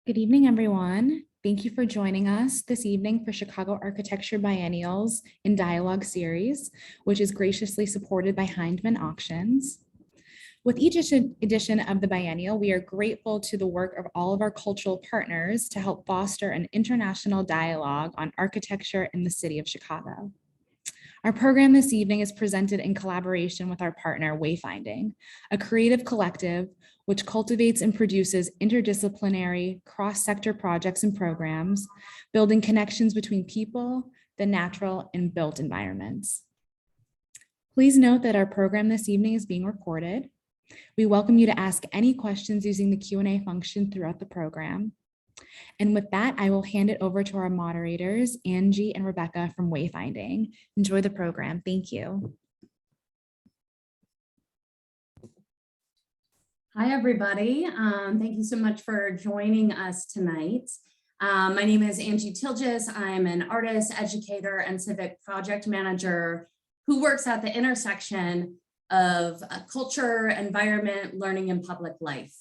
Good evening, everyone. Thank you for joining us this evening for Chicago Architecture Biennials in Dialogue series, which is graciously supported by Hindman Auctions. With each edition of the biennial, we are grateful to the work of all of our cultural partners to help foster an international dialogue on architecture in the city of Chicago. Our program this evening is presented in collaboration with our partner, Wayfinding, a creative collective which cultivates and produces interdisciplinary cross-sector projects and programs, building connections between people, the natural, and built environments. Please note that our program this evening is being recorded. We welcome you to ask any questions using the Q&A function throughout the program. And with that, I will hand it over to our moderators, Angie and Rebecca from Wayfinding. Enjoy the program. Thank you. Hi, everybody. Thank you so much for joining us tonight. My name is Angie Tilgis. I'm an artist, educator, and civic project manager who works at the intersection of culture, environment, learning, and public life.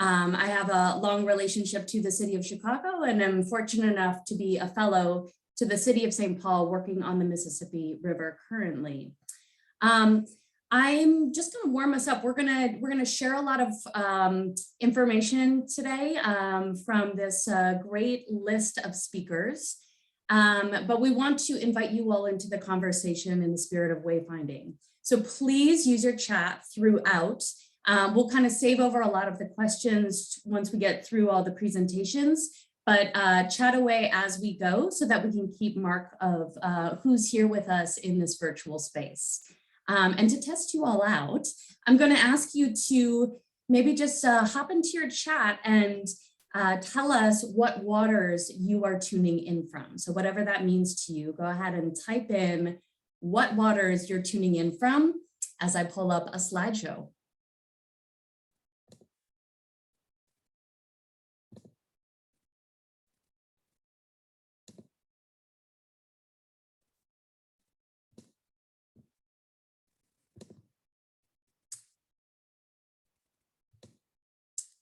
I have a long relationship to the city of Chicago, and I'm fortunate enough to be a fellow to the city of St. Paul working on the Mississippi River currently. I'm just going to warm us up. We're gonna share a lot of information today from this great list of speakers, but we want to invite you all into the conversation in the spirit of wayfinding. So please use your chat throughout. We'll kind of save over a lot of the questions once we get through all the presentations, but chat away as we go so that we can keep mark of who's here with us in this virtual space. And to test you all out, I'm going to ask you to maybe just hop into your chat and tell us what waters you are tuning in from. So whatever that means to you, go ahead and type in what waters you're tuning in from as I pull up a slideshow.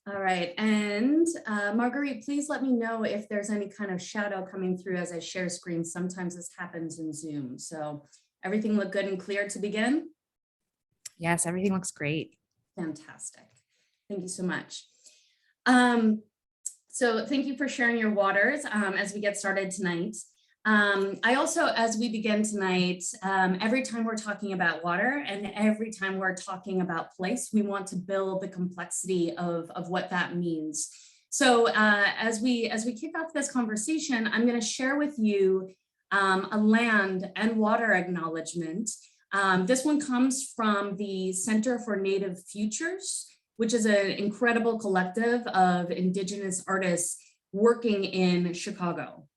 All right, and Marguerite, please let me know if there's any kind of shadow coming through as I share screen. Sometimes this happens in Zoom. So everything look good and clear to begin? Yes, everything looks great. Fantastic. Thank you so much. So thank you for sharing your waters as we get started tonight. I also, as we begin tonight, every time we're talking about water and every time we're talking about place, we want to build the complexity of what that means. So as we kick off this conversation, I'm going to share with you a land and water acknowledgement. This one comes from the Center for Native Futures, which is an incredible collective of Indigenous artists working in Chicago.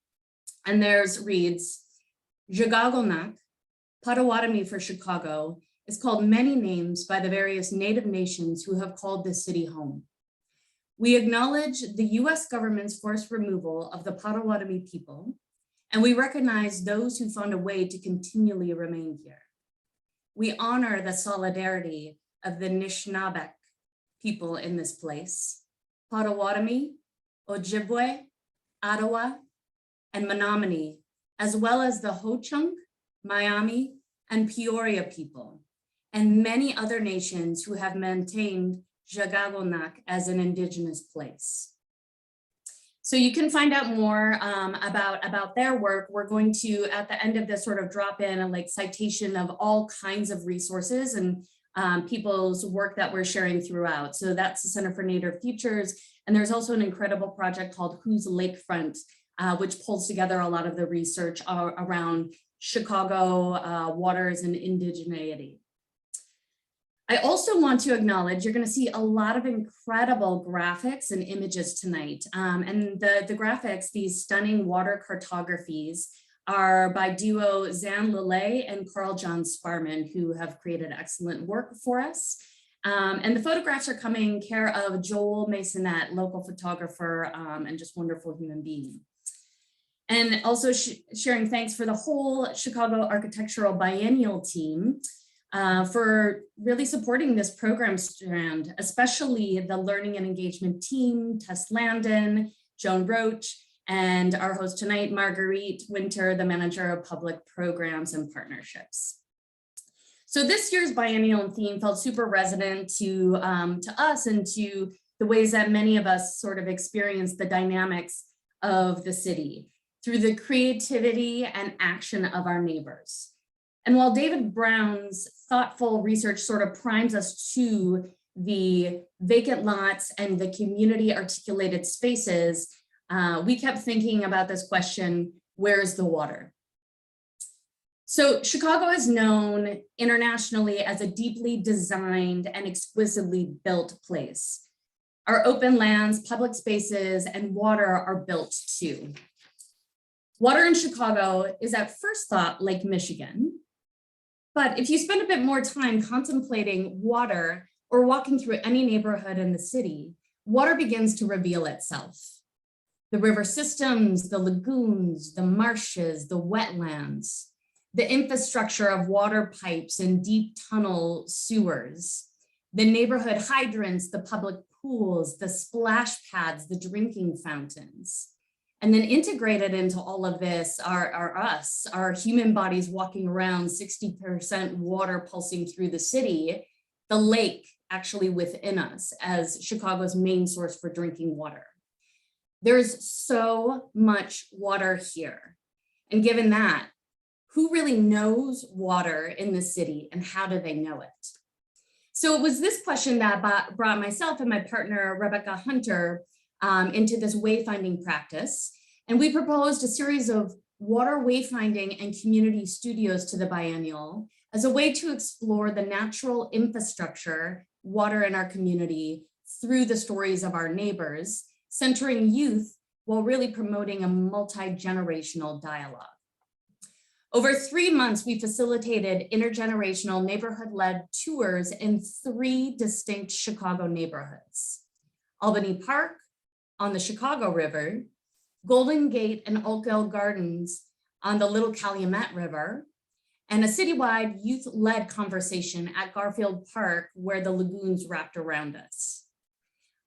And theirs reads, Jagagonak, Potawatomi for Chicago, is called many names by the various Native nations who have called this city home. We acknowledge the US government's forced removal of the Potawatomi people, and we recognize those who found a way to continually remain here. We honor the solidarity of the Anishinaabeg people in this place, Potawatomi, Ojibwe, Ottawa, and Menominee, as well as the Ho-Chunk, Miami, and Peoria people, and many other nations who have maintained Jagagonak as an Indigenous place. So you can find out more about their work. We're going to, at the end of this, sort of drop in a citation of all kinds of resources and people's work that we're sharing throughout. So that's the Center for Native Futures. And there's also an incredible project called Who's Lakefront, which pulls together a lot of the research around Chicago waters and indigeneity. I also want to acknowledge you're going to see a lot of incredible graphics and images tonight. And the graphics, these stunning water cartographies, are by duo Zan Lillet and Carl John Sparman, who have created excellent work for us. And the photographs are coming care of Joel Masonette, local photographer and just wonderful human being. And also sharing thanks for the whole Chicago Architectural Biennial team for really supporting this program strand, especially the Learning and Engagement team, Tess Landon, Joan Roach, and our host tonight, Marguerite Winter, the Manager of Public Programs and Partnerships. So this year's biennial theme felt super resonant to us and to the ways that many of us sort of experience the dynamics of the city through the creativity and action of our neighbors. And while David Brown's thoughtful research sort of primes us to the vacant lots and the community articulated spaces, we kept thinking about this question, where's the water? So Chicago is known internationally as a deeply designed and exquisitely built place. Our open lands, public spaces, and water are built too. Water in Chicago is at first thought Lake Michigan, but if you spend a bit more time contemplating water or walking through any neighborhood in the city, water begins to reveal itself. The river systems, the lagoons, the marshes, the wetlands, the infrastructure of water pipes and deep tunnel sewers, the neighborhood hydrants, the public pools, the splash pads, the drinking fountains. And then integrated into all of this are us, our human bodies walking around, 60% water pulsing through the city, the lake actually within us as Chicago's main source for drinking water. There's so much water here. And given that, who really knows water in the city and how do they know it? So it was this question that brought myself and my partner, Rebecca Hunter, into this wayfinding practice. And we proposed a series of water wayfinding and community studios to the biennial as a way to explore the natural infrastructure, water in our community through the stories of our neighbors, centering youth while really promoting a multi-generational dialogue. Over 3 months, we facilitated intergenerational neighborhood-led tours in 3 distinct Chicago neighborhoods: Albany Park, on the Chicago River, Golden Gate and Oakdale Gardens on the Little Calumet River, and a citywide youth-led conversation at Garfield Park where the lagoons wrapped around us.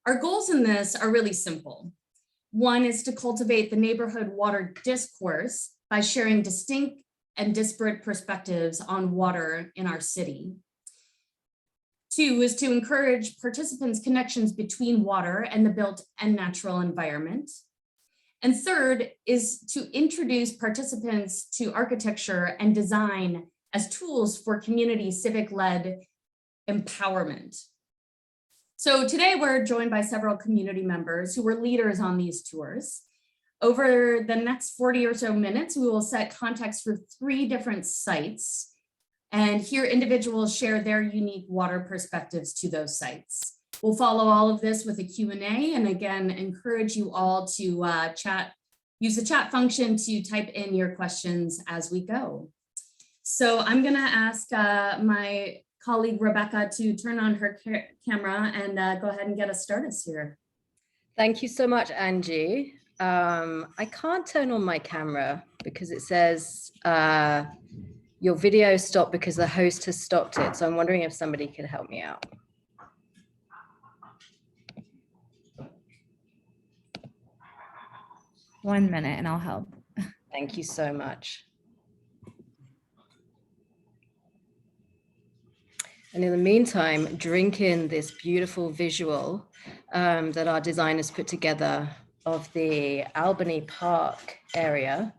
Our goals in this are really simple. One is to cultivate the neighborhood water discourse by sharing distinct and disparate perspectives on water in our city. 2 is to encourage participants' connections between water and the built and natural environment. And 3rd is to introduce participants to architecture and design as tools for community civic-led empowerment. So today we're joined by several community members who were leaders on these tours. Over the next 40 or so minutes, we will set context for 3 different sites and hear individuals share their unique water perspectives to those sites. We'll follow all of this with a Q&A, and again, encourage you all to use the chat function to type in your questions as we go. So I'm gonna ask my colleague Rebecca to turn on her camera and go ahead and get us started here. Thank you so much, Angie. I can't turn on my camera because it says your video stopped because the host has stopped it. So I'm wondering if somebody could help me out. One minute and I'll help. Thank you so much. And in the meantime, drink in this beautiful visual that our designers put together of the Albany Park area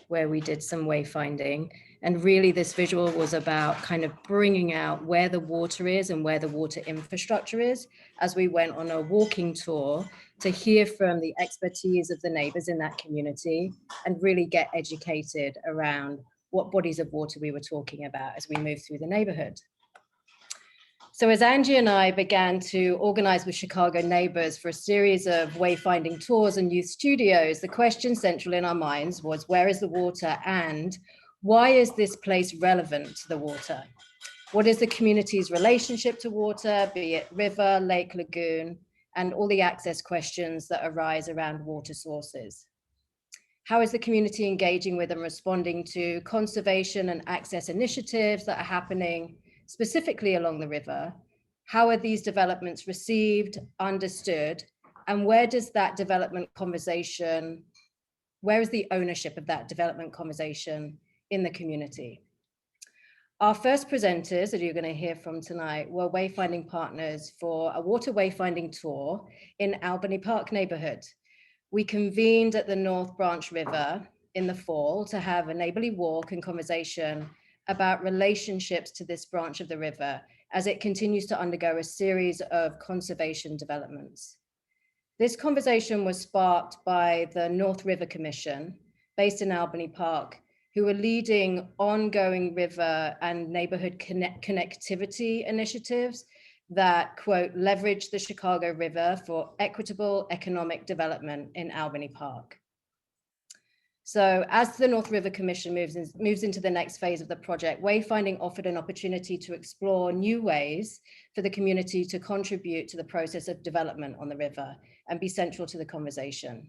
where we did some wayfinding. And really this visual was about kind of bringing out where the water is and where the water infrastructure is as we went on a walking tour to hear from the expertise of the neighbors in that community and really get educated around what bodies of water we were talking about as we moved through the neighborhood. So as Angie and I began to organize with Chicago neighbors for a series of wayfinding tours and youth studios, the question central in our minds was, where is the water and why is this place relevant to the water? What is the community's relationship to water, be it river, lake, lagoon, and all the access questions that arise around water sources? How is the community engaging with and responding to conservation and access initiatives that are happening specifically along the river? How are these developments received, understood, And where does that development conversation, where is the ownership of that development conversation in the community? Our first presenters that you're going to hear from tonight were wayfinding partners for a water wayfinding tour in Albany Park neighborhood. We convened at the North Branch River in the fall to have a neighborly walk and conversation about relationships to this branch of the river as it continues to undergo a series of conservation developments. This conversation was sparked by the North River Commission, based in Albany Park, who are leading ongoing river and neighborhood connectivity initiatives that, quote, leverage the Chicago River for equitable economic development in Albany Park. So as the North River Commission moves into the next phase of the project, Wayfinding offered an opportunity to explore new ways for the community to contribute to the process of development on the river and be central to the conversation.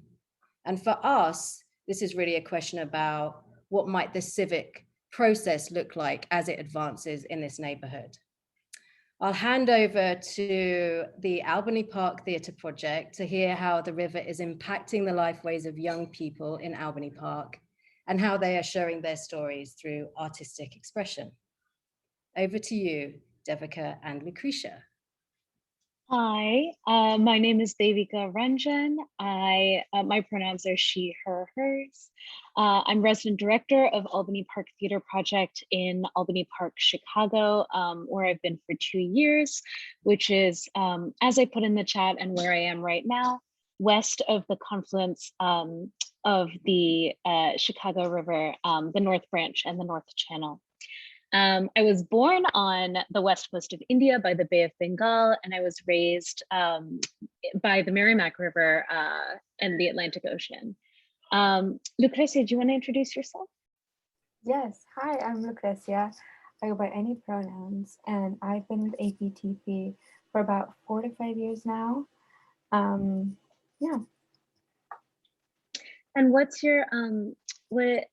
And for us, this is really a question about what might the civic process look like as it advances in this neighborhood. I'll hand over to the Albany Park Theatre Project to hear how the river is impacting the lifeways of young people in Albany Park and how they are sharing their stories through artistic expression. Over to you, Devika and Lucretia. Hi, my name is Devika Ranjan. My pronouns are she, her, hers. I'm resident director of Albany Park Theater Project in Albany Park, Chicago, where I've been for 2 years, which is, as I put in the chat and where I am right now, west of the confluence of the Chicago River, the North Branch and the North Channel. I was born on the west coast of India by the Bay of Bengal, and I was raised by the Merrimack River and the Atlantic Ocean. Lucrecia, do you want to introduce yourself? Yes, hi, I'm Lucrecia. I go by any pronouns, and I've been with APTP for about 4 to 5 years now. Yeah. And what's your, where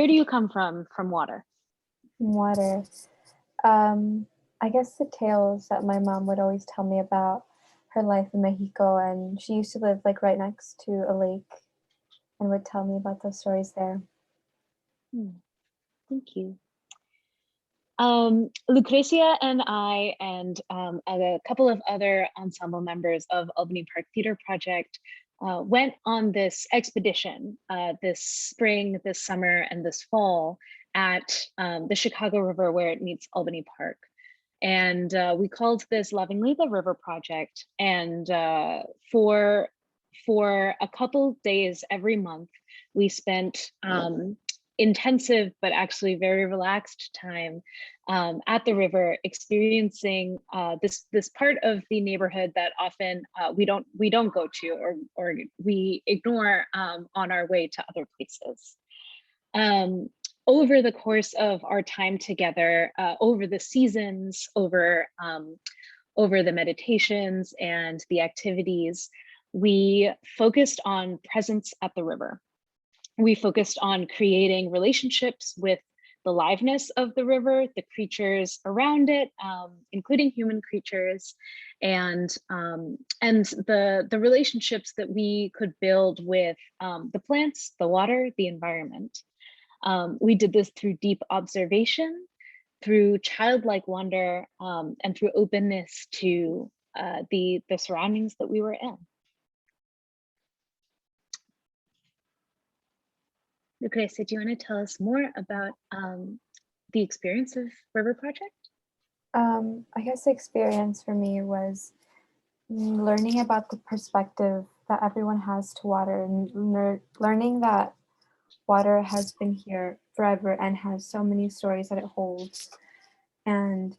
do you come from water? Water. I guess the tales that my mom would always tell me about her life in Mexico, and she used to live like right next to a lake and would tell me about those stories there. Thank you. Lucrecia and I and a couple of other ensemble members of Albany Park Theater Project went on this expedition this spring, this summer, and this fall at the Chicago River where it meets Albany Park. And we called this lovingly the River Project. And for a couple days every month, we spent intensive but actually very relaxed time at the river, experiencing this part of the neighborhood that often we don't go to or we ignore on our way to other places. Over the course of our time together, over the seasons, over the meditations and the activities, we focused on presence at the river. We focused on creating relationships with the liveness of the river, the creatures around it, including human creatures, and the relationships that we could build with the plants, the water, the environment. We did this through deep observation, through childlike wonder, and through openness to the surroundings that we were in. Lucrecia, do you want to tell us more about the experience of River Project? I guess the experience for me was learning about the perspective that everyone has to water, and learning that water has been here forever and has so many stories that it holds, and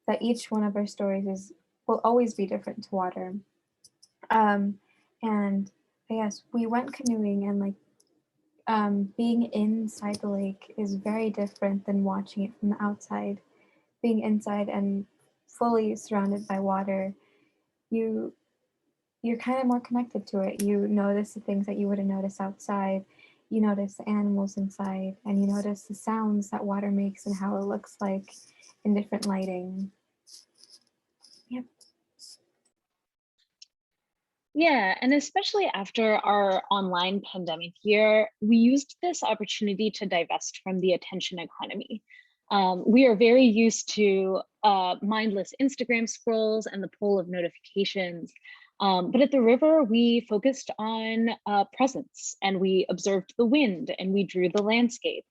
that each one of our stories will always be different to water. And I guess we went canoeing, and like being inside the lake is very different than watching it from the outside. Being inside and fully surrounded by water, you're kind of more connected to it. You notice the things that you wouldn't notice outside. You notice the animals inside, and you notice the sounds that water makes and how it looks like in different lighting. Yep. Yeah, and especially after our online pandemic year, we used this opportunity to divest from the attention economy. We are very used to mindless Instagram scrolls and the pull of notifications. But at the river, we focused on presence, and we observed the wind, and we drew the landscape.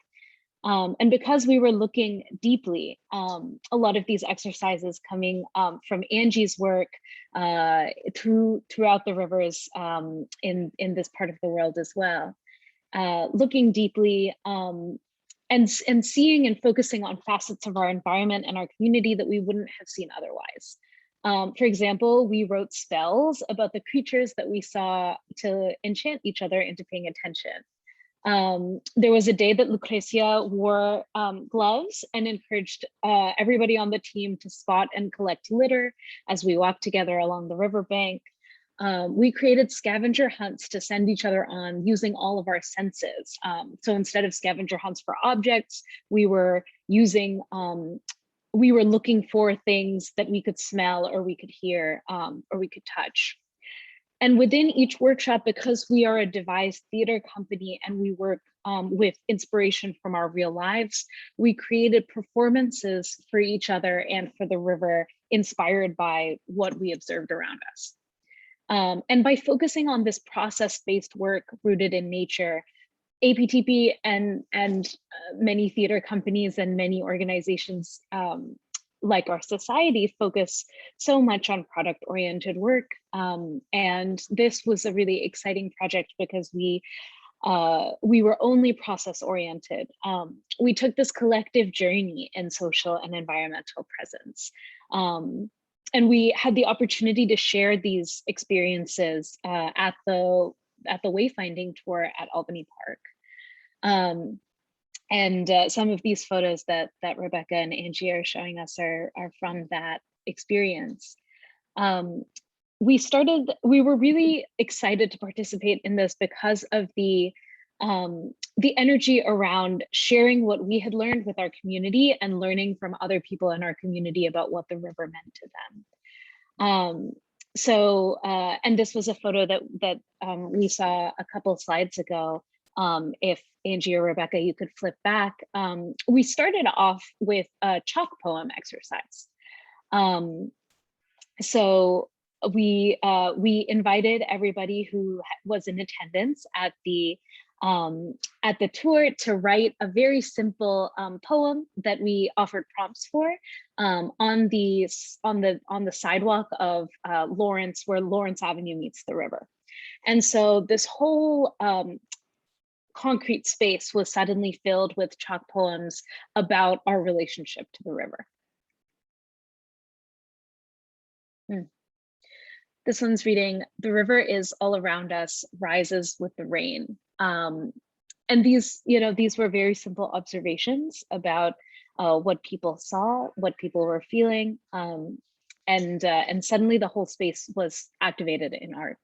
And because we were looking deeply, a lot of these exercises coming from Angie's work throughout the rivers in this part of the world as well, looking deeply and seeing and focusing on facets of our environment and our community that we wouldn't have seen otherwise. For example, we wrote spells about the creatures that we saw to enchant each other into paying attention. There was a day that Lucrecia wore gloves and encouraged everybody on the team to spot and collect litter as we walked together along the riverbank. We created scavenger hunts to send each other on using all of our senses. So instead of scavenger hunts for objects, we were using, we were looking for things that we could smell or we could hear or we could touch. And within each workshop, because we are a devised theater company and we work with inspiration from our real lives, we created performances for each other and for the river inspired by what we observed around us. And by focusing on this process-based work rooted in nature, APTP and many theater companies and many organizations like our society focus so much on product-oriented work. And this was a really exciting project because we were only process-oriented. We took this collective journey in social and environmental presence. And we had the opportunity to share these experiences at the Wayfinding tour at Albany Park. And some of these photos that Rebecca and Angie are showing us are from that experience. We were really excited to participate in this because of the energy around sharing what we had learned with our community and learning from other people in our community about what the river meant to them. And this was a photo that we saw a couple slides ago. If Angie or Rebecca, you could flip back. We started off with a chalk poem exercise. So we invited everybody who was in attendance at the tour to write a very simple poem that we offered prompts for on the sidewalk of Lawrence, where Lawrence Avenue meets the river. And so this whole concrete space was suddenly filled with chalk poems about our relationship to the river. This one's reading, "The river is all around us, rises with the rain." And these were very simple observations about what people saw, what people were feeling, and suddenly the whole space was activated in art.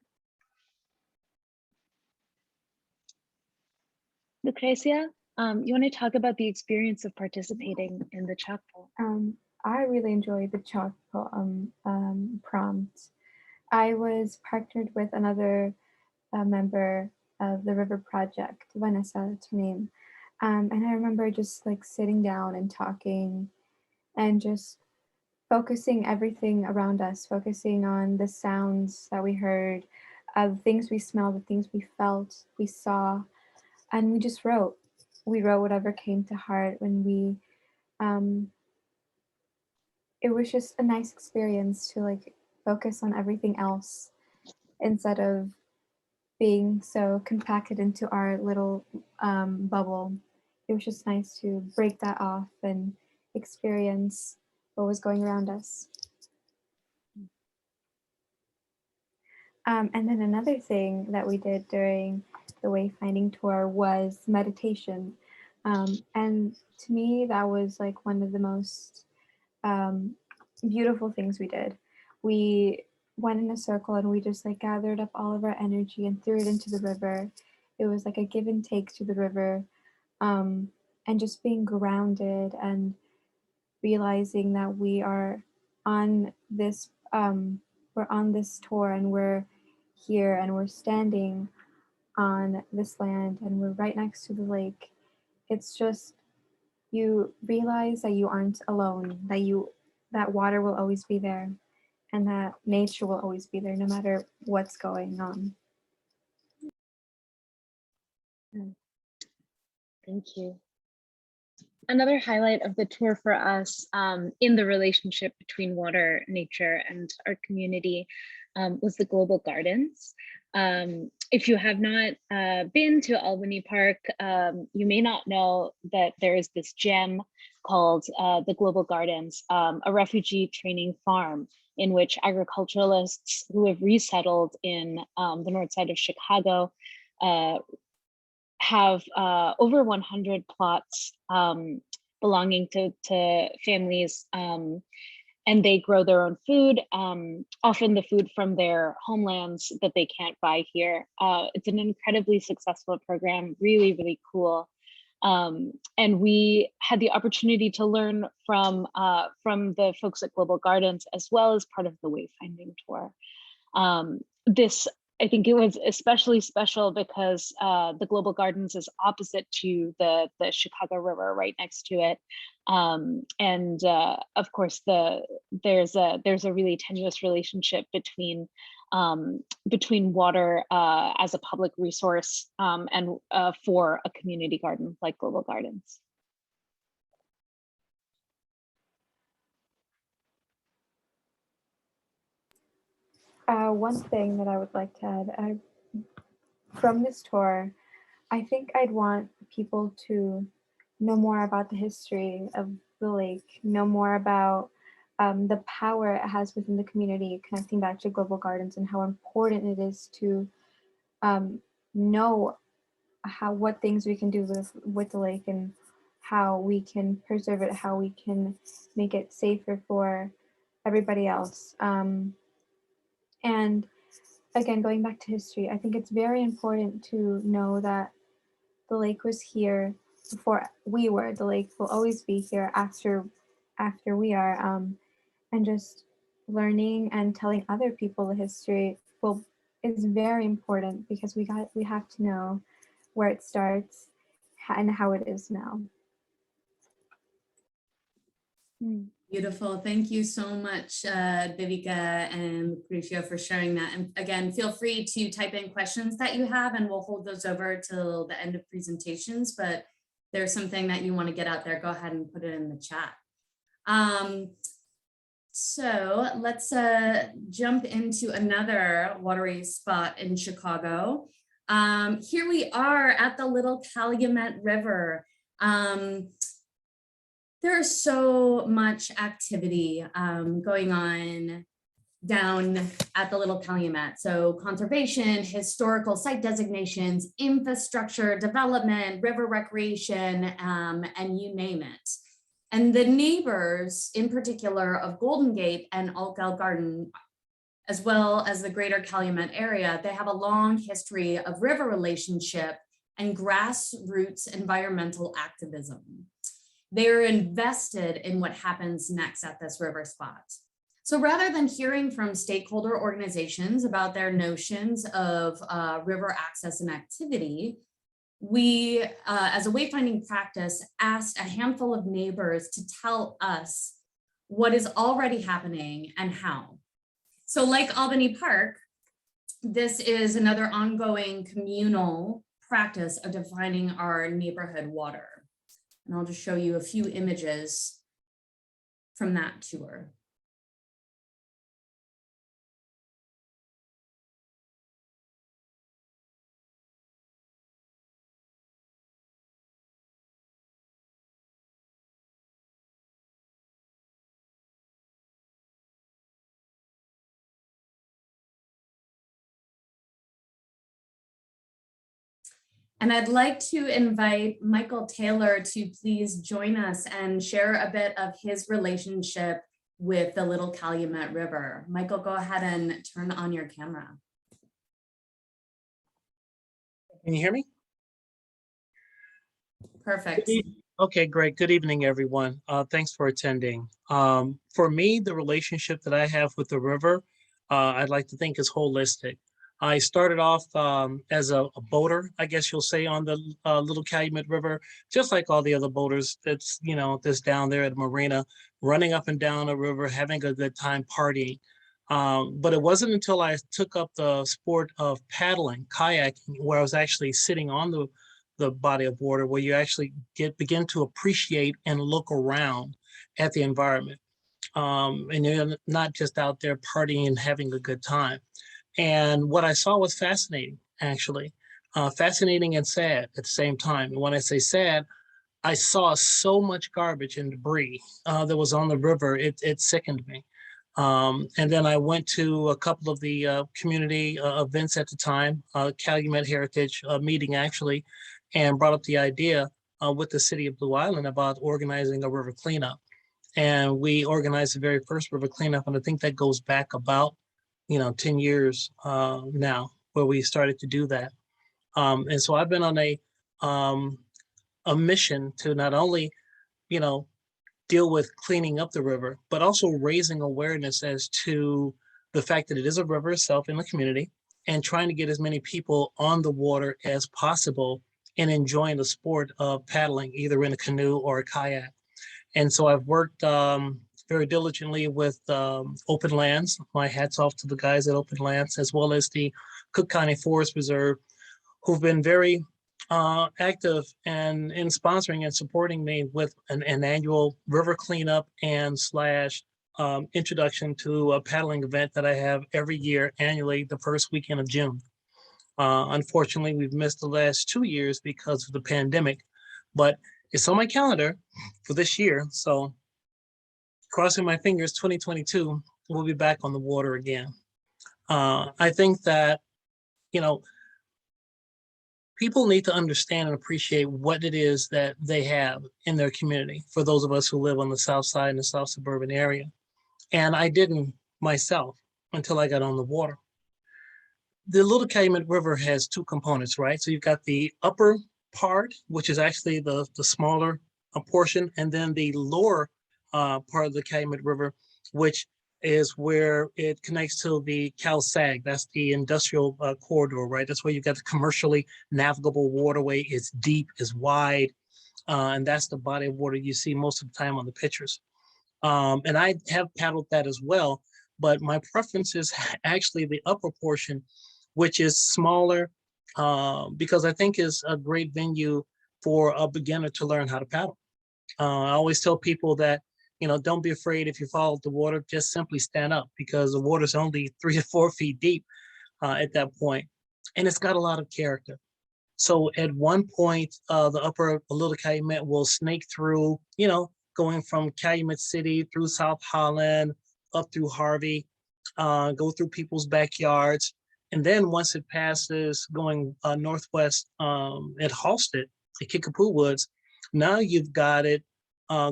Lucrecia, you want to talk about the experience of participating in the chalk poem? I really enjoyed the chalk poem prompt. I was partnered with another member of the River Project, Vanessa, that's her name. And I remember just like sitting down and talking and just focusing everything around us, focusing on the sounds that we heard, the things we smelled, the things we felt, we saw, and we just wrote. We wrote whatever came to heart when we, it was just a nice experience to like focus on everything else instead of being so compacted into our little bubble. It was just nice to break that off and experience what was going around us. And then another thing that we did during the Wayfinding tour was meditation. And to me, that was like one of the most beautiful things we did. We went in a circle and we just like gathered up all of our energy and threw it into the river. It was like a give and take to the river, and just being grounded and realizing that we are on this we're on this tour and we're here and we're standing on this land and we're right next to the lake, it's just, you realize that you aren't alone, that water will always be there and that nature will always be there no matter what's going on. Thank you. Another highlight of the tour for us in the relationship between water, nature, and our community was the Global Gardens. If you have not been to Albany Park, you may not know that there is this gem called the Global Gardens, a refugee training farm in which agriculturalists who have resettled in the north side of Chicago have over 100 plots belonging to families, and they grow their own food, often the food from their homelands that they can't buy here. It's an incredibly successful program, really, really cool. And we had the opportunity to learn from the folks at Global Gardens, as well as part of the Wayfinding tour. I think it was especially special because the Global Gardens is opposite to the Chicago River, right next to it. And of course, there's a really tenuous relationship between water as a public resource and for a community garden like Global Gardens. One thing that I would like to add, from this tour, I think I'd want people to know more about the history of the lake, know more about the power it has within the community, connecting back to Global Gardens and how important it is to know what things we can do with the lake and how we can preserve it, how we can make it safer for everybody else. And again, going back to history, I think it's very important to know that the lake was here before we were. The lake will always be here after we are. And just learning and telling other people the history is very important because we have to know where it starts and how it is now. Beautiful. Thank you so much, Viveka and Lucretia, for sharing that. And again, feel free to type in questions that you have and we'll hold those over till the end of presentations. But if there's something that you want to get out there, go ahead and put it in the chat. So let's jump into another watery spot in Chicago. Here we are at the Little Calumet River. There's so much activity going on down at the Little Calumet. So conservation, historical site designations, infrastructure, development, river recreation, and you name it. And the neighbors in particular of Golden Gate and Altgeld Garden, as well as the greater Calumet area, they have a long history of river relationship and grassroots environmental activism. They're invested in what happens next at this river spot. So rather than hearing from stakeholder organizations about their notions of river access and activity, we, as a wayfinding practice, asked a handful of neighbors to tell us what is already happening and how. So like Albany Park, this is another ongoing communal practice of defining our neighborhood water. And I'll just show you a few images from that tour. And I'd like to invite Michael Taylor to please join us and share a bit of his relationship with the Little Calumet River. Michael, go ahead and turn on your camera. Can you hear me? Perfect. Okay, great. Good evening, everyone. Thanks for attending. For me, the relationship that I have with the river, I'd like to think is holistic. I started off as a boater, I guess you'll say, on the Little Calumet River, just like all the other boaters that's, that's down there at the marina, running up and down the river, having a good time partying. But it wasn't until I took up the sport of paddling, kayaking, where I was actually sitting on the body of water, where you actually begin to appreciate and look around at the environment. And you're not just out there partying and having a good time. And what I saw was fascinating, actually, fascinating and sad at the same time. And when I say sad, I saw so much garbage and debris that was on the river. It sickened me. And then I went to a couple of the community events at the time, Calumet Heritage meeting actually, and brought up the idea with the city of Blue Island about organizing a river cleanup. And we organized the very first river cleanup, and I think that goes back about 10 years now, where we started to do that. And so I've been on a mission to not only, deal with cleaning up the river, but also raising awareness as to the fact that it is a river itself in the community, and trying to get as many people on the water as possible and enjoying the sport of paddling, either in a canoe or a kayak. And so I've worked very diligently with Open Lands. My hat's off to the guys at Open Lands, as well as the Cook County Forest Reserve, who've been very active and in sponsoring and supporting me with an annual river cleanup and / introduction to a paddling event that I have every year annually, the first weekend of June. Unfortunately, we've missed the last 2 years because of the pandemic, but it's on my calendar for this year. So crossing my fingers, 2022, we'll be back on the water again. I think that, people need to understand and appreciate what it is that they have in their community, for those of us who live on the south side and the south suburban area. And I didn't myself until I got on the water. The Little Calumet River has two components, right? So you've got the upper part, which is actually the smaller portion, and then the lower part of the Calumet River, which is where it connects to the CalSag. That's the industrial corridor, right? That's where you've got the commercially navigable waterway. It's deep, it's wide, and that's the body of water you see most of the time on the pictures. And I have paddled that as well, but my preference is actually the upper portion, which is smaller, because I think is a great venue for a beginner to learn how to paddle. I always tell people that, don't be afraid if you fall into the water, just simply stand up, because the water's only 3 to 4 feet deep at that point. And it's got a lot of character. So at one point, the upper Little Calumet will snake through, going from Calumet City through South Holland, up through Harvey, go through people's backyards. And then once it passes going northwest at Halsted, at Kickapoo Woods, now you've got it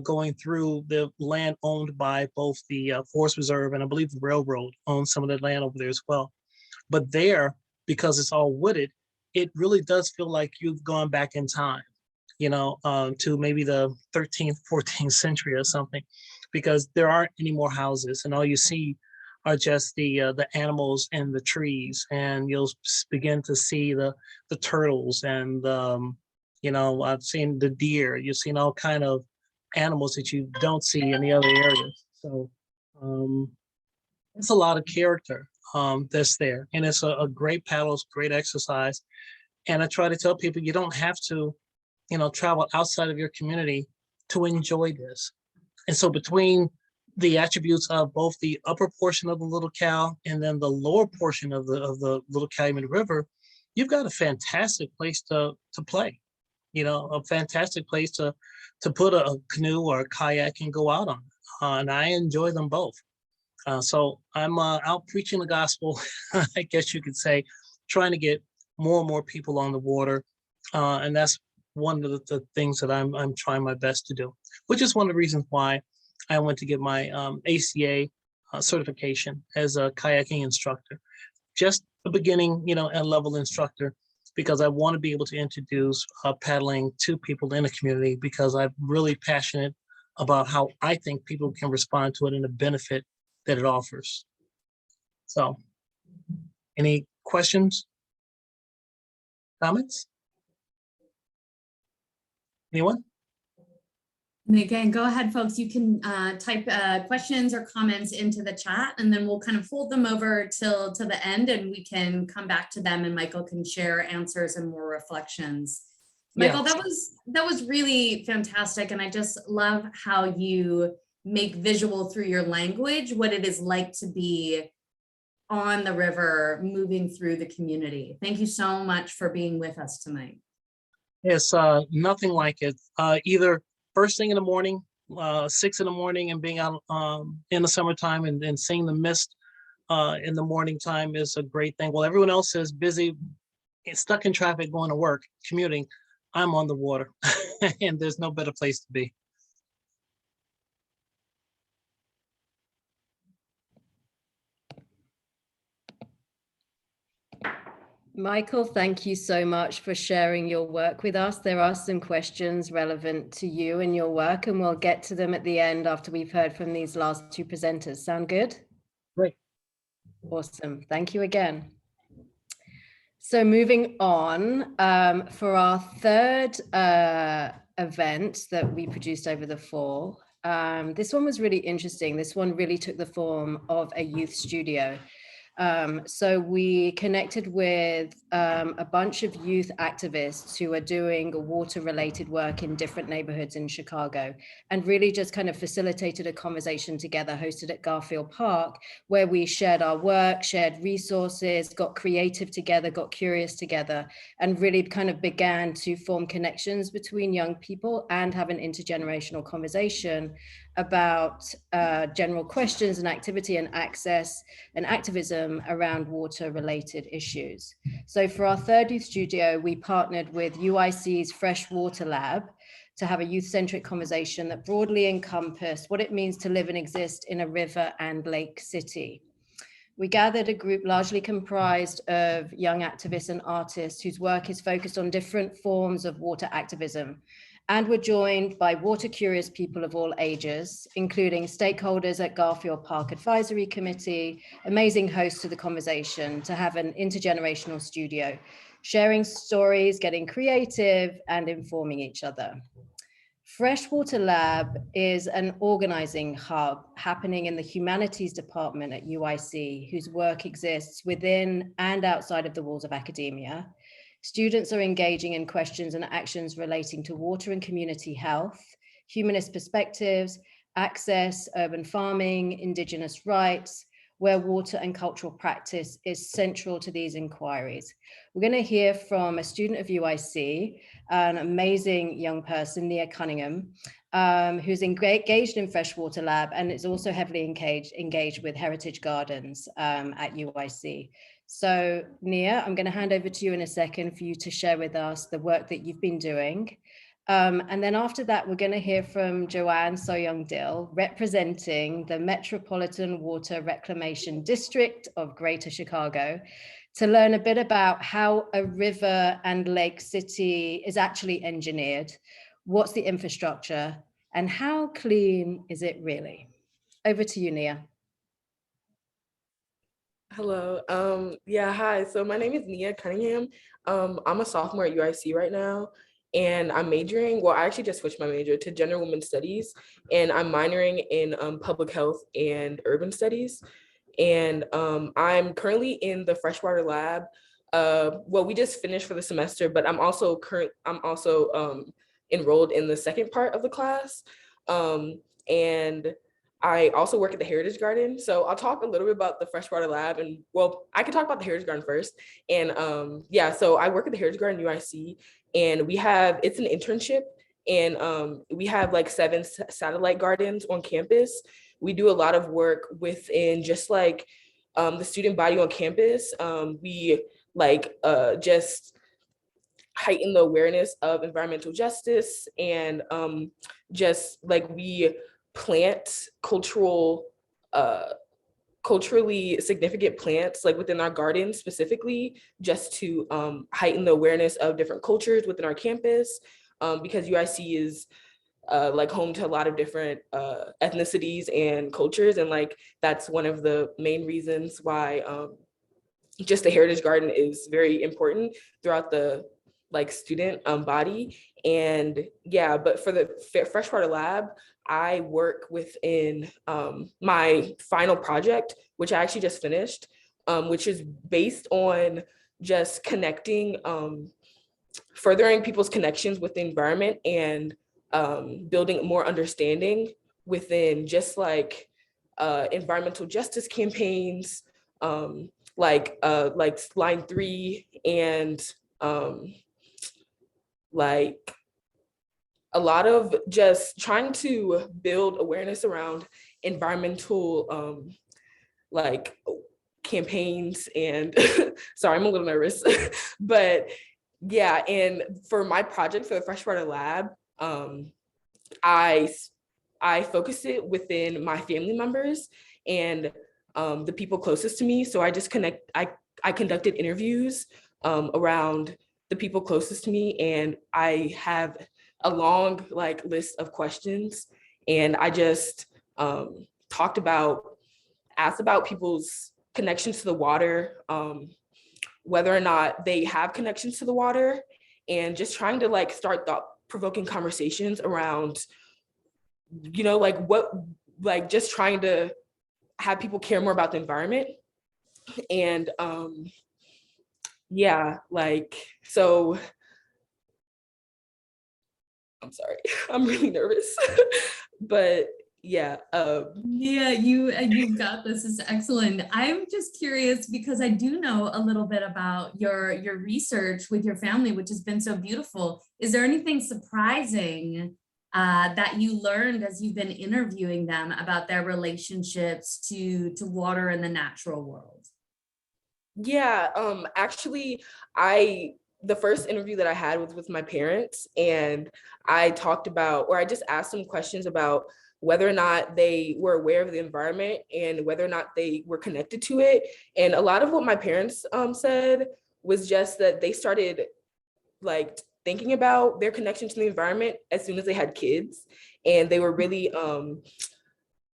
going through the land owned by both the Forest Reserve, and I believe the railroad owns some of that land over there as well. But there, because it's all wooded, it really does feel like you've gone back in time, to maybe the 13th, 14th century or something, because there aren't any more houses, and all you see are just the animals and the trees, and you'll begin to see the turtles, and I've seen the deer. You've seen all kind of animals that you don't see in the other areas. So it's a lot of character that's there, and it's a great paddle, it's great exercise. And I try to tell people you don't have to, travel outside of your community to enjoy this. And so between the attributes of both the upper portion of the Little Cal and then the lower portion of the Little Calumet River, you've got a fantastic place to play. A fantastic place to put a canoe or a kayak and go out on. And I enjoy them both. So I'm out preaching the gospel, I guess you could say, trying to get more and more people on the water. And that's one of the things that I'm trying my best to do, which is one of the reasons why I went to get my ACA certification as a kayaking instructor. Just a beginning, and level instructor, because I want to be able to introduce paddling to people in the community, because I'm really passionate about how I think people can respond to it and the benefit that it offers. So any questions? Comments? Anyone? And again, go ahead, folks. You can type questions or comments into the chat, and then we'll kind of fold them over till to the end, and we can come back to them, and Michael can share answers and more reflections. Michael, Yeah. that was really fantastic, and I just love how you make visual through your language what it is like to be on the river, moving through the community. Thank you so much for being with us tonight. It's nothing like it. Either first thing in the morning, 6 in the morning, and being out in the summertime and seeing the mist in the morning time is a great thing. While everyone else is busy, stuck in traffic, going to work, commuting, I'm on the water, and there's no better place to be. Michael, thank you so much for sharing your work with us. There are some questions relevant to you and your work, and we'll get to them at the end after we've heard from these last two presenters. Sound good? Great. Awesome. Thank you again. So moving on, for our third event that we produced over the fall, this one was really interesting. This one really took the form of a youth studio. So we connected with a bunch of youth activists who are doing water-related work in different neighborhoods in Chicago, and really just kind of facilitated a conversation together, hosted at Garfield Park, where we shared our work, shared resources, got creative together, got curious together, and really kind of began to form connections between young people and have an intergenerational conversation about general questions and activity and access and activism around water-related issues. So for our third youth studio, we partnered with UIC's Freshwater Lab to have a youth-centric conversation that broadly encompassed what it means to live and exist in a river and lake city. We gathered a group largely comprised of young activists and artists whose work is focused on different forms of water activism, and we're joined by water-curious people of all ages, including stakeholders at Garfield Park Advisory Committee, amazing hosts to the conversation, to have an intergenerational studio, sharing stories, getting creative, and informing each other. Freshwater Lab is an organizing hub happening in the humanities department at UIC, whose work exists within and outside of the walls of academia. Students are engaging in questions and actions relating to water and community health, humanist perspectives, access, urban farming, Indigenous rights, where water and cultural practice is central to these inquiries. We're going to hear from a student of UIC, an amazing young person, Nia Cunningham, who's engaged in Freshwater Lab and is also heavily engaged with Heritage Gardens at UIC. So Nia, I'm going to hand over to you in a second for you to share with us the work that you've been doing. And then after that, we're going to hear from Joanne Soyoung-Dill, representing the Metropolitan Water Reclamation District of Greater Chicago, to learn a bit about how a river and lake city is actually engineered, what's the infrastructure, and how clean is it really? Over to you, Nia. Hello. Yeah, hi. So my name is Nia Cunningham. I'm a sophomore at UIC right now, and I'm majoring, well, I actually just switched my major to general women's studies, and I'm minoring in public health and urban studies. And I'm currently in the Freshwater Lab. Well, we just finished for the semester, but I'm also enrolled in the second part of the class. And I also work at the Heritage Garden. So I'll talk a little bit about the Freshwater Lab, and well, I can talk about the Heritage Garden first. And yeah, so I work at the Heritage Garden UIC, and it's an internship, and we have like 7 satellite gardens on campus. We do a lot of work within just like the student body on campus. We like just heighten the awareness of environmental justice, and just like we plant culturally significant plants like within our gardens specifically, just to heighten the awareness of different cultures within our campus, because UIC is like home to a lot of different ethnicities and cultures, and like that's one of the main reasons why just the heritage garden is very important throughout the like student body. And yeah, but for the Freshwater Lab, I work within my final project, which I actually just finished, which is based on just connecting, furthering people's connections with the environment and building more understanding within just like environmental justice campaigns, like Line 3 and like a lot of just trying to build awareness around environmental like campaigns and sorry, I'm a little nervous, but yeah. And for my project for the Freshwater Lab, I focused it within my family members and the people closest to me. So I just I conducted interviews around the people closest to me, and I have a long like list of questions, and I just asked about people's connections to the water, whether or not they have connections to the water, and just trying to like start thought-provoking conversations around, you know, like what, like just trying to have people care more about the environment. And yeah, like, so I'm sorry, I'm really nervous, but yeah. Yeah, you've got this. Is excellent. I'm just curious because I do know a little bit about your research with your family, which has been so beautiful. Is there anything surprising that you learned as you've been interviewing them about their relationships to water in the natural world? Yeah, actually, the first interview that I had was with my parents, and I talked about, or I just asked them questions about whether or not they were aware of the environment and whether or not they were connected to it. And a lot of what my parents said was just that they started like thinking about their connection to the environment as soon as they had kids, and they were really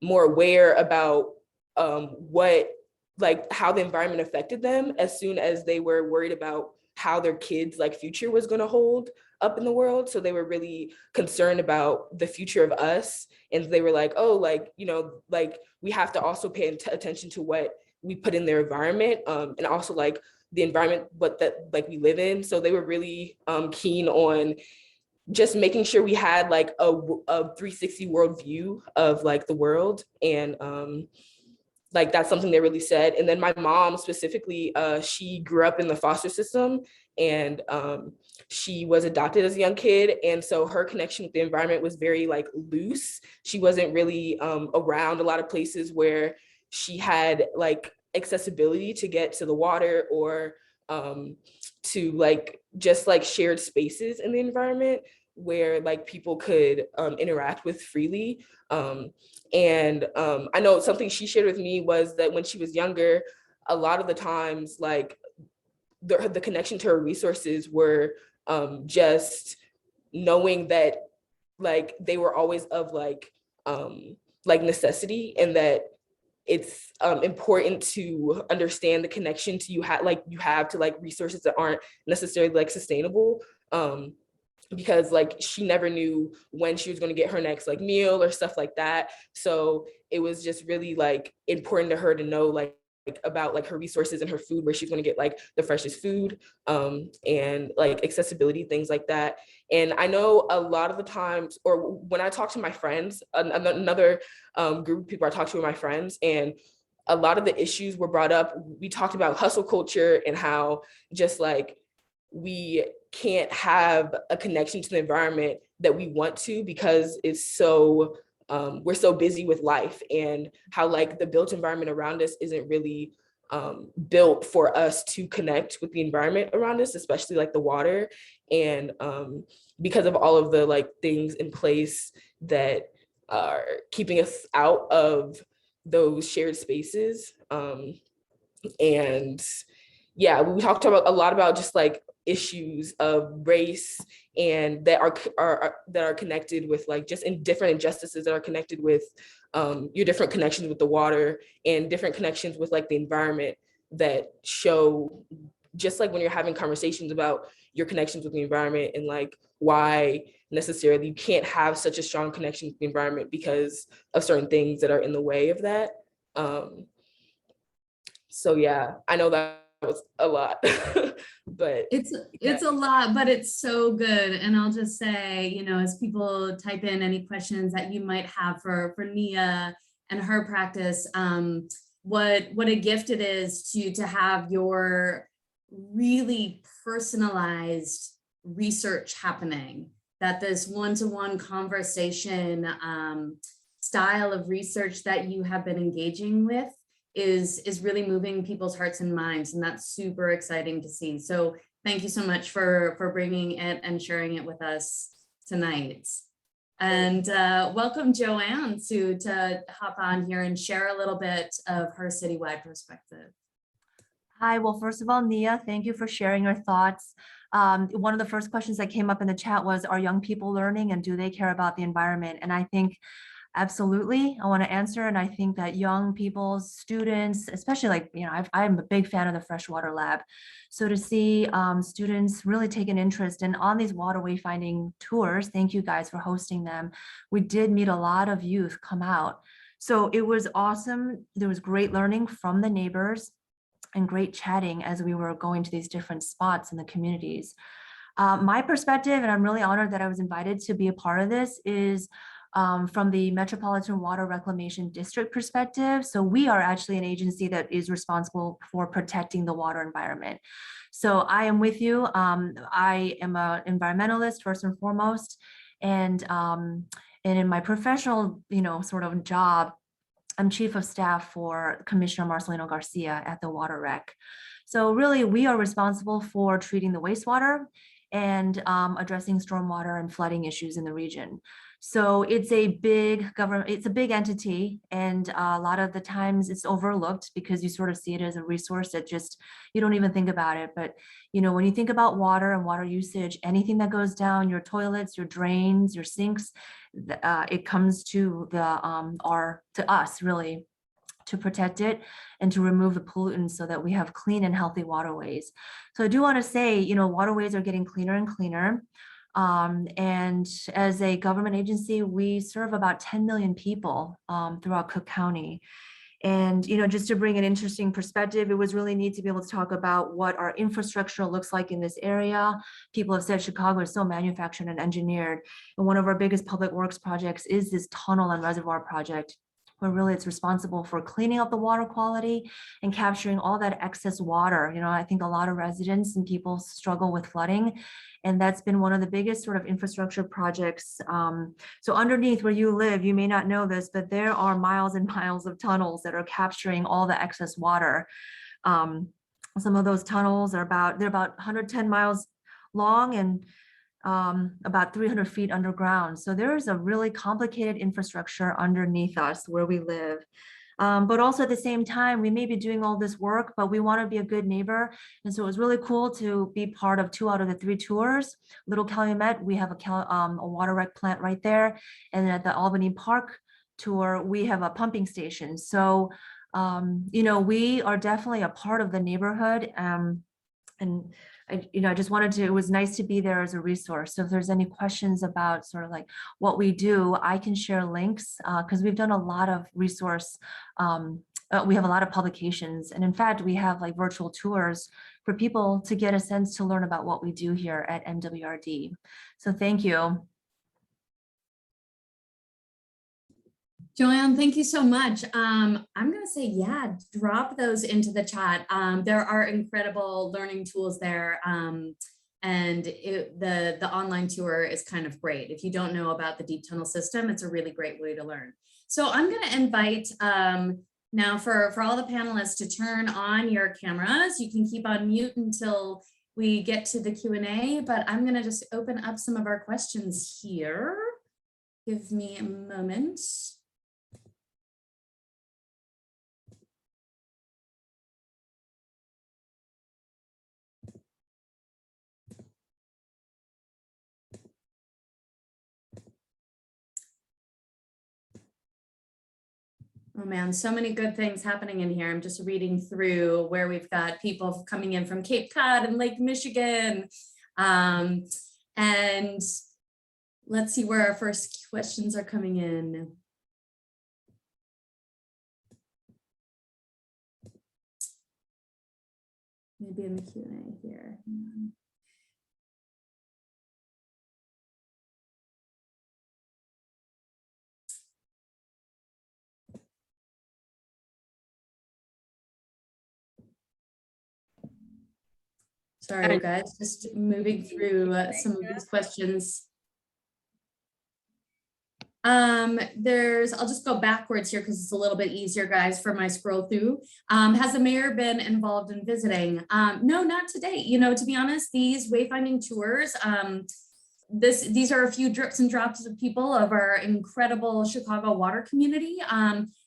more aware about what, like how the environment affected them as soon as they were worried about how their kids like future was going to hold up in the world. So they were really concerned about the future of us, and they were like, oh, like, you know, like we have to also pay attention to what we put in their environment, and also like the environment but that like we live in. So they were really keen on just making sure we had like a 360 world view of like the world. And like that's something they really said. And then my mom specifically, she grew up in the foster system, and she was adopted as a young kid, and so her connection with the environment was very like loose. She wasn't really around a lot of places where she had like accessibility to get to the water, or to like just like shared spaces in the environment where like people could interact with freely. And I know something she shared with me was that when she was younger, a lot of the times, like the connection to her resources were just knowing that like they were always of like necessity, and that it's important to understand the connection to you have to like resources that aren't necessarily like sustainable. Because like she never knew when she was going to get her next like meal or stuff like that. So it was just really like important to her to know like about like her resources and her food, where she's going to get like the freshest food, and like accessibility, things like that. And I know a lot of the times, or when I talk to my friends, another group of people I talk to are my friends, and a lot of the issues were brought up. We talked about hustle culture and how just like we can't have a connection to the environment that we want to, because it's so we're so busy with life, and how like the built environment around us isn't really built for us to connect with the environment around us, especially like the water. And because of all of the like things in place that are keeping us out of those shared spaces. And yeah, we talked about a lot about just like issues of race, and that are connected with like just in different injustices that are connected with your different connections with the water, and different connections with like the environment that show, just like when you're having conversations about your connections with the environment and like why necessarily you can't have such a strong connection with the environment because of certain things that are in the way of that. So yeah, I know that was a lot, but it's a lot, but it's so good. And I'll just say, you know, as people type in any questions that you might have for Nia and her practice, what a gift it is to have your really personalized research happening, that this one-to-one conversation style of research that you have been engaging with is really moving people's hearts and minds, and that's super exciting to see. So thank you so much for bringing it and sharing it with us tonight. And welcome Joanne to hop on here and share a little bit of her citywide perspective. Hi, well, first of all, Nia, thank you for sharing your thoughts. One of the first questions that came up in the chat was, are young people learning and do they care about the environment? And I think absolutely, I want to answer. And I think that young people, students, especially like, you know, I'm a big fan of the Freshwater Lab. So to see students really take an interest in on these water wayfinding tours, thank you guys for hosting them. We did meet a lot of youth come out. So it was awesome. There was great learning from the neighbors and great chatting as we were going to these different spots in the communities. My perspective, and I'm really honored that I was invited to be a part of this, is from the Metropolitan Water Reclamation District perspective. So we are actually an agency that is responsible for protecting the water environment. So I am with you. I am an environmentalist first and foremost, and in my professional, you know, sort of job, I'm chief of staff for Commissioner Marcelino Garcia at the Water Rec. So really, we are responsible for treating the wastewater and addressing stormwater and flooding issues in the region. So it's a big government, it's a big entity, and a lot of the times it's overlooked because you sort of see it as a resource that just, you don't even think about it. But, you know, when you think about water and water usage, anything that goes down your toilets, your drains, your sinks, it comes to to us really to protect it and to remove the pollutants so that we have clean and healthy waterways. So I do want to say, you know, waterways are getting cleaner and cleaner. And as a government agency, we serve about 10 million people throughout Cook County. And, you know, just to bring an interesting perspective, it was really neat to be able to talk about what our infrastructure looks like in this area. People have said Chicago is so manufactured and engineered. And one of our biggest public works projects is this tunnel and reservoir project, where really it's responsible for cleaning up the water quality and capturing all that excess water. You know, I think a lot of residents and people struggle with flooding, and that's been one of the biggest sort of infrastructure projects. So underneath where you live, you may not know this, but there are miles and miles of tunnels that are capturing all the excess water. Some of those tunnels are they're about 110 miles long and about 300 feet underground. So there's a really complicated infrastructure underneath us where we live. But also at the same time, we may be doing all this work, but we want to be a good neighbor. And so it was really cool to be part of 2 out of the 3 tours. Little Calumet, we have a water rec plant right there. And at the Albany Park tour, we have a pumping station. So, you know, we are definitely a part of the neighborhood. And I just wanted to, it was nice to be there as a resource. So if there's any questions about sort of like what we do, I can share links because we've done a lot of resource. We have a lot of publications. And in fact, we have like virtual tours for people to get a sense to learn about what we do here at MWRD. So thank you. Joanne, thank you so much. I'm going to say, yeah, drop those into the chat. There are incredible learning tools there. And the online tour is kind of great. If you don't know about the deep tunnel system, it's a really great way to learn. So I'm going to invite now for all the panelists to turn on your cameras. You can keep on mute until we get to the Q&A, but I'm going to just open up some of our questions here. Give me a moment. Oh man, so many good things happening in here. I'm just reading through where we've got people coming in from Cape Cod and Lake Michigan. And let's see where our first questions are coming in. Maybe in the Q&A here. Sorry, guys, just moving through some of these questions. I'll just go backwards here because it's a little bit easier, guys, for my scroll through. Has the mayor been involved in visiting? No, not to date. You know, to be honest, these wayfinding tours, these are a few drips and drops of people of our incredible Chicago water community.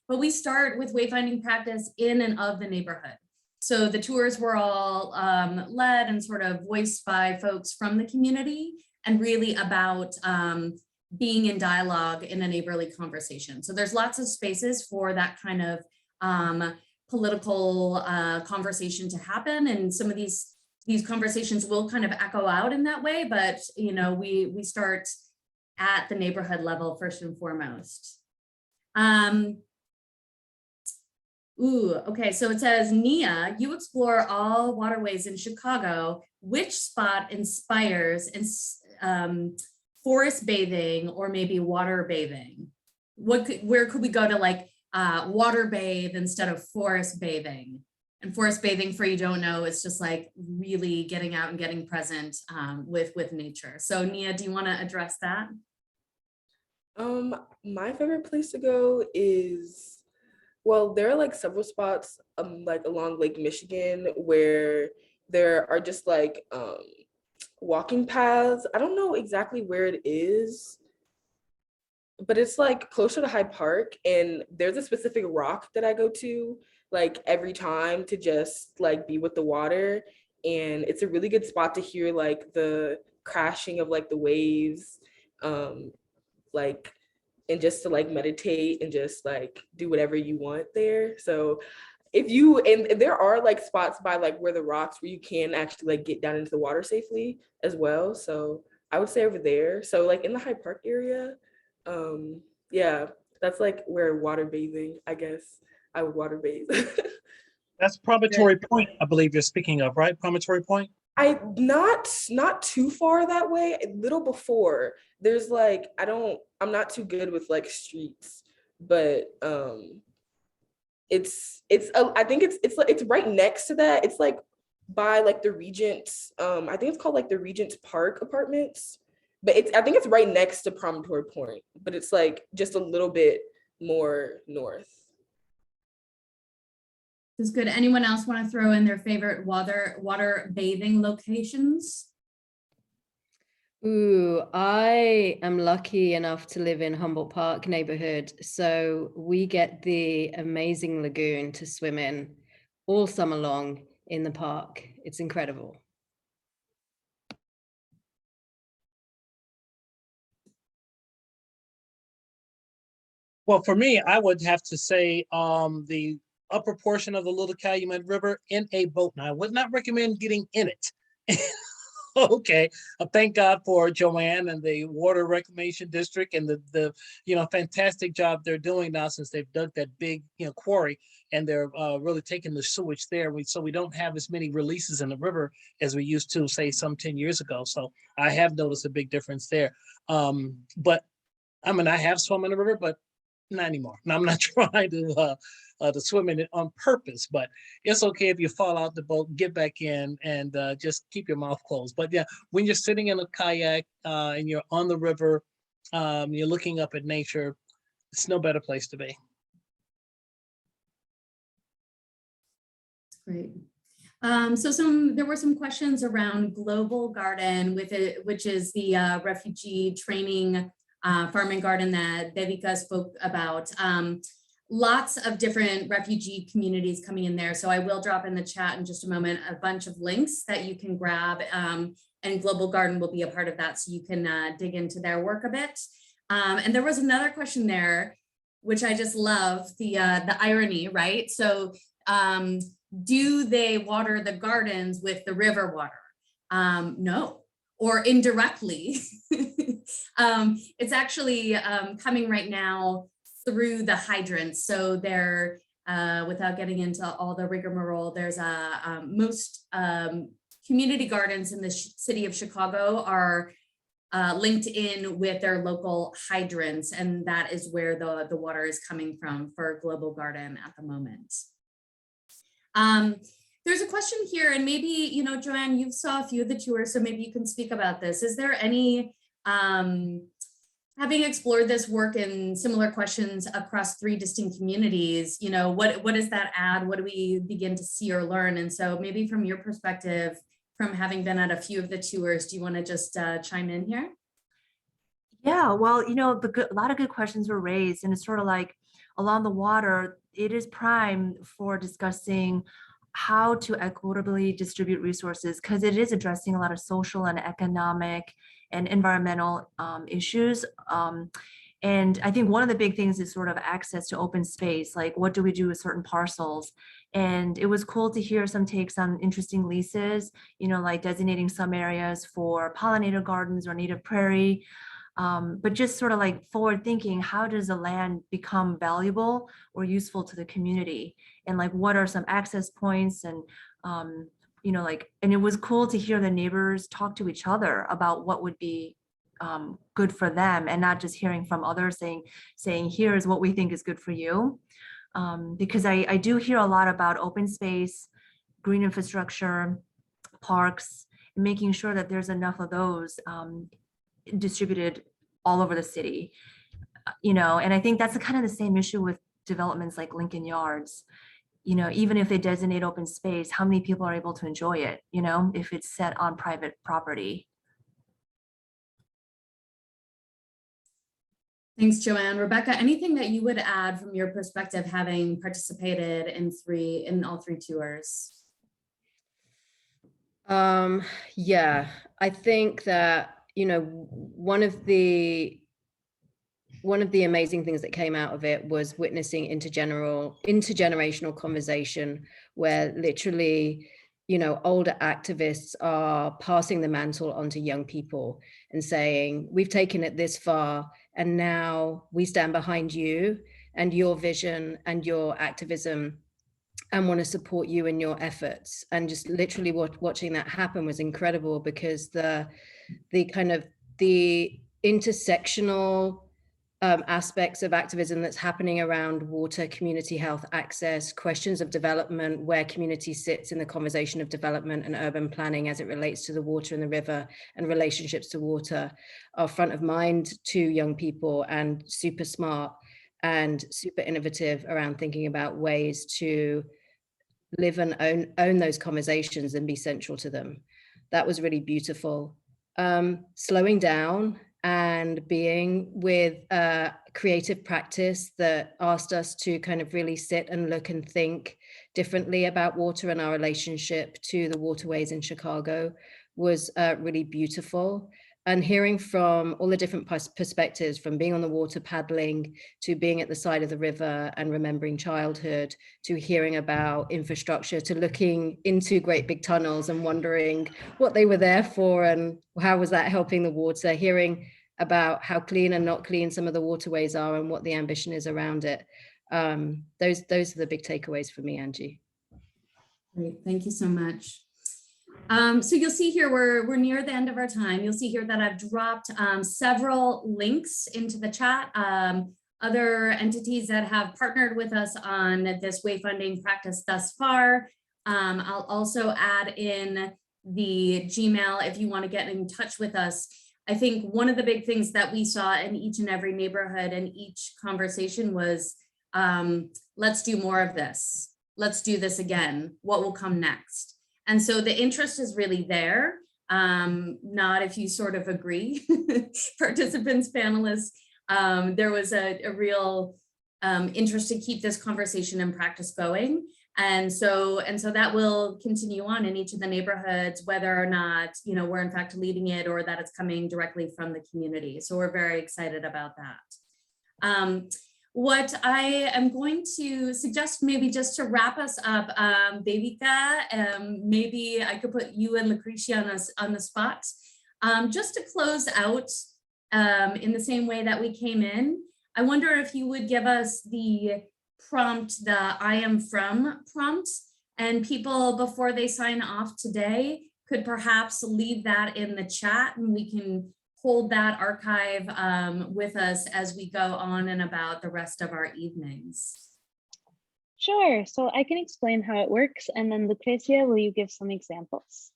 But we start with wayfinding practice in and of the neighborhood. So the tours were all led and sort of voiced by folks from the community and really about being in dialogue in a neighborly conversation. So there's lots of spaces for that kind of political conversation to happen. And some of these conversations will kind of echo out in that way, but you know, we start at the neighborhood level first and foremost. Okay, so it says, Nia, you explore all waterways in Chicago. Which spot inspires forest bathing or maybe water bathing? Where could we go to like water bathe instead of forest bathing? And forest bathing, for you don't know, it's just like really getting out and getting present with nature. So Nia, do you want to address that? My favorite place to go is, well, there are like several spots like along Lake Michigan where there are just like walking paths. I don't know exactly where it is, but it's like closer to Hyde Park, and there's a specific rock that I go to like every time to just like be with the water, and it's a really good spot to hear like the crashing of like the waves, like, and just to like meditate and just like do whatever you want there. So if you, and there are like spots by like where the rocks where you can actually like get down into the water safely as well. So I would say over there. So like in the Hyde Park area, yeah, that's like where water bathing, I guess I would water bathe. That's Promontory Point, I believe you're speaking of, right? Promontory Point? Not too far that way, a little before. There's like, I'm not too good with like streets, but I think it's right next to that. It's like by like the Regent's, I think it's called like the Regent's Park Apartments, but I think it's right next to Promontory Point, but it's like just a little bit more north. This is good. Anyone else want to throw in their favorite water bathing locations? Ooh, I am lucky enough to live in Humboldt Park neighborhood, so we get the amazing lagoon to swim in all summer long in the park. It's incredible. Well, for me, I would have to say the upper portion of the Little Calumet River in a boat. Now, I would not recommend getting in it. Okay, thank God for Joanne and the Water Reclamation District and the fantastic job they're doing now since they've dug that big quarry, and they're really taking the sewage there. So we don't have as many releases in the river as we used to, say, some 10 years ago. So I have noticed a big difference there. But I mean, I have swum in the river, but not anymore. Now, I'm not trying to swim in it on purpose, but it's okay if you fall out the boat, get back in, and just keep your mouth closed. But yeah, when you're sitting in a kayak and you're on the river, you're looking up at nature, it's no better place to be. Great. So there were some questions around Global Garden which is the refugee training farm and garden that Devika spoke about. Lots of different refugee communities coming in there. So I will drop in the chat in just a moment a bunch of links that you can grab, and Global Garden will be a part of that, so you can dig into their work a bit. And there was another question there. which I just love the irony, right? So do they water the gardens with the river water? No, or indirectly. It's actually coming right now through the hydrants. So they're, without getting into all the rigmarole, there's most community gardens in the city of Chicago are linked in with their local hydrants, and that is where the water is coming from for Global Garden at the moment. There's a question here, and maybe, you know, Joanne, you saw a few of the tours, so maybe you can speak about this. Is there any, having explored this work in similar questions across 3 distinct communities, you know, what does that add? What do we begin to see or learn? And so maybe from your perspective, from having been at a few of the tours, do you want to just chime in here? Yeah, well, you know, a lot of good questions were raised, and it's sort of like along the water, it is prime for discussing how to equitably distribute resources, because it is addressing a lot of social and economic and environmental issues. And I think one of the big things is sort of access to open space, like what do we do with certain parcels? And it was cool to hear some takes on interesting leases, you know, like designating some areas for pollinator gardens or native prairie. But just sort of like forward thinking, how does the land become valuable or useful to the community? And like, what are some access points? And, you know, like, and it was cool to hear the neighbors talk to each other about what would be good for them, and not just hearing from others saying, here's what we think is good for you. Because I do hear a lot about open space, green infrastructure, parks, and making sure that there's enough of those distributed all over the city, you know. And I think that's kind of the same issue with developments like Lincoln Yards. You know, even if they designate open space, how many people are able to enjoy it, you know, if it's set on private property? Thanks, Joanne. Rebecca, anything that you would add from your perspective, having participated in all 3 tours? Yeah, I think that, you know, one of the amazing things that came out of it was witnessing intergenerational conversation, where literally, you know, older activists are passing the mantle onto young people and saying, we've taken it this far, and now we stand behind you and your vision and your activism, and want to support you in your efforts. And just literally watching that happen was incredible, because the kind of the intersectional aspects of activism that's happening around water, community health, access, questions of development, where community sits in the conversation of development and urban planning as it relates to the water and the river and relationships to water, are front of mind to young people, and super smart and super innovative around thinking about ways to live and own those conversations and be central to them. That was really beautiful. Slowing down and being with a creative practice that asked us to kind of really sit and look and think differently about water and our relationship to the waterways in Chicago was really beautiful. And hearing from all the different perspectives, from being on the water paddling, to being at the side of the river and remembering childhood, to hearing about infrastructure, to looking into great big tunnels and wondering what they were there for and how was that helping the water, hearing about how clean and not clean some of the waterways are and what the ambition is around it. Those are the big takeaways for me, Angie. Great, thank you so much. So you'll see here, we're near the end of our time. You'll see here that I've dropped several links into the chat. Other entities that have partnered with us on this wayfinding practice thus far. I'll also add in the Gmail if you want to get in touch with us. I think one of the big things that we saw in each and every neighborhood and each conversation was, let's do more of this. Let's do this again. What will come next? And so the interest is really there, not if you sort of agree, participants, panelists. There was a real interest to keep this conversation and practice going. And so that will continue on in each of the neighborhoods, whether or not, you know, we're in fact leading it or that it's coming directly from the community. So we're very excited about that. what I am going to suggest, maybe just to wrap us up, Devika, maybe I could put you and Lucretia on the spot, just to close out in the same way that we came in. I wonder if you would give us the prompt, the I am from prompt, and people before they sign off today could perhaps leave that in the chat, and we can hold that archive with us as we go on and about the rest of our evenings. Sure, so I can explain how it works, and then Lucrecia, will you give some examples?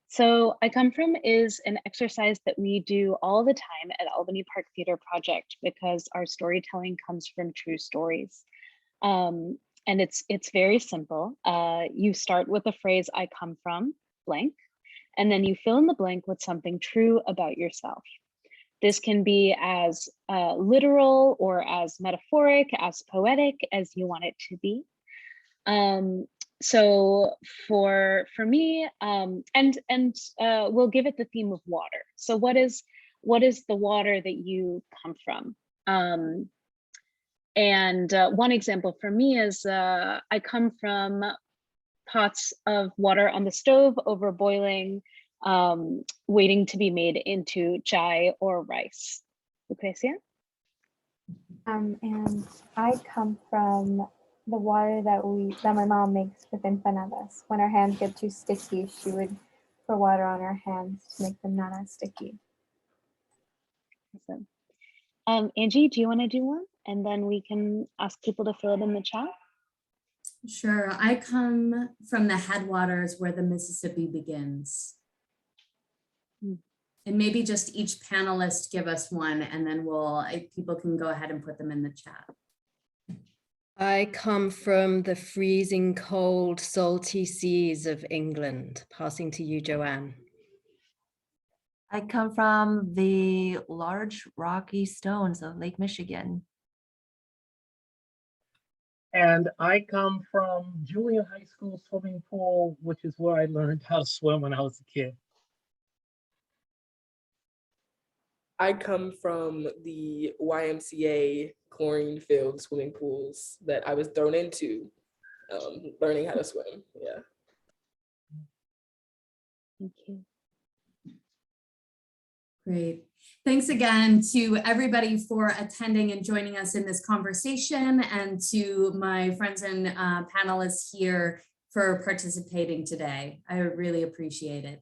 So I come from is an exercise that we do all the time at Albany Park Theater Project, because our storytelling comes from true stories. And it's very simple. You start with the phrase, I come from blank, and then you fill in the blank with something true about yourself. This can be as literal or as metaphoric, as poetic as you want it to be. So for me, we'll give it the theme of water. So what is the water that you come from? One example for me is I come from pots of water on the stove over boiling, waiting to be made into chai or rice. Lucrecia? And I come from the water that my mom makes with empanadas. When our hands get too sticky, she would pour water on our hands to make them not as sticky. Awesome. Angie, do you want to do one? And then we can ask people to fill it in the chat. Sure, I come from the headwaters where the Mississippi begins. And maybe just each panelist give us one, and then people can go ahead and put them in the chat. I come from the freezing cold, salty seas of England. Passing to you, Joanne. I come from the large rocky stones of Lake Michigan. And I come from Julian High School swimming pool, which is where I learned how to swim when I was a kid. I come from the YMCA chlorine-filled swimming pools that I was thrown into, learning how to swim. Yeah. Thank you. Great. Thanks again to everybody for attending and joining us in this conversation, and to my friends and panelists here for participating today. I really appreciate it.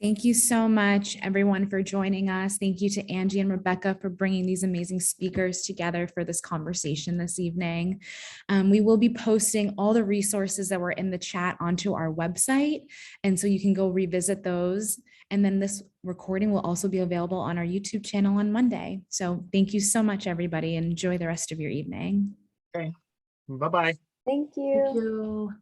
Thank you so much, everyone, for joining us. Thank you to Angie and Rebecca for bringing these amazing speakers together for this conversation this evening. We will be posting all the resources that were in the chat onto our website, and so you can go revisit those. And then this recording will also be available on our YouTube channel on Monday. So thank you so much, everybody, and enjoy the rest of your evening. Okay, bye-bye. Thank you. Thank you.